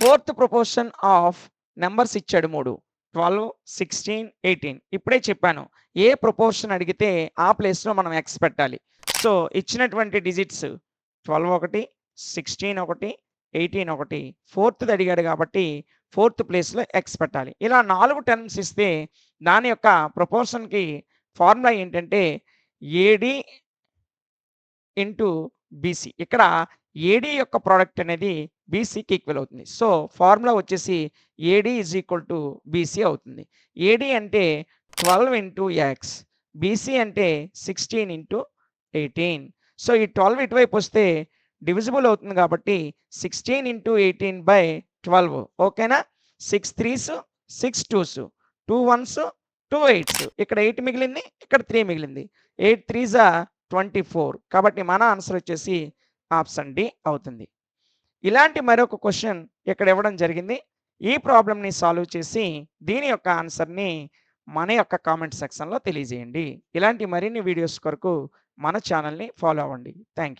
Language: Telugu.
ఫోర్త్ ప్రపోర్షన్ ఆఫ్ నెంబర్స్ ఇచ్చాడు 3 12, 16, 18. ఇప్పుడే చెప్పాను ఏ ప్రపోర్షన్ అడిగితే ఆ ప్లేస్లో మనం ఎక్స్ పెట్టాలి. సో ఇచ్చినటువంటి డిజిట్స్ 12 ఒకటి, 16 ఒకటి, 18 ఒకటి, ఫోర్త్ది అడిగాడు కాబట్టి ఫోర్త్ ప్లేస్లో ఎక్స్ పెట్టాలి. ఇలా 4 టర్మ్స్ ఇస్తే దాని యొక్క ప్రపోర్షన్కి ఫార్ములా ఏంటంటే ఏడి ఇంటూ బీసీ. ఇక్కడ ఏడి యొక్క ప్రోడక్ట్ అనేది బీసీకి ఈక్వల్ అవుతుంది. సో ఫార్ములా వచ్చేసి AD is equal to BC అవుతుంది. ఏడి అంటే 12 ఇంటూ ఎక్స్, బీసీ అంటే 16 ఇంటూ 18. సో ఈ 12 ఇటువైపు వస్తే డివిజిబుల్ అవుతుంది కాబట్టి 16 ఇంటూ 18/12. ఓకేనా? 6 3s, 6 2s, 2 1s, 2 8s. ఇక్కడ 8 మిగిలింది, ఇక్కడ 3 మిగిలింది. 8 3s 24. కాబట్టి మన ఆన్సర్ వచ్చేసి ఆప్షన్ డి అవుతుంది. ఇలాంటి మరొక క్వశ్చన్ ఇక్కడ ఇవ్వడం జరిగింది. ఈ ప్రాబ్లమ్ని సాల్వ్ చేసి దీని యొక్క ఆన్సర్ని మన యొక్క కామెంట్ సెక్షన్లో తెలియజేయండి. ఇలాంటి మరిన్ని వీడియోస్ కొరకు మన ఛానల్ని ఫాలో అవ్వండి. Thank you.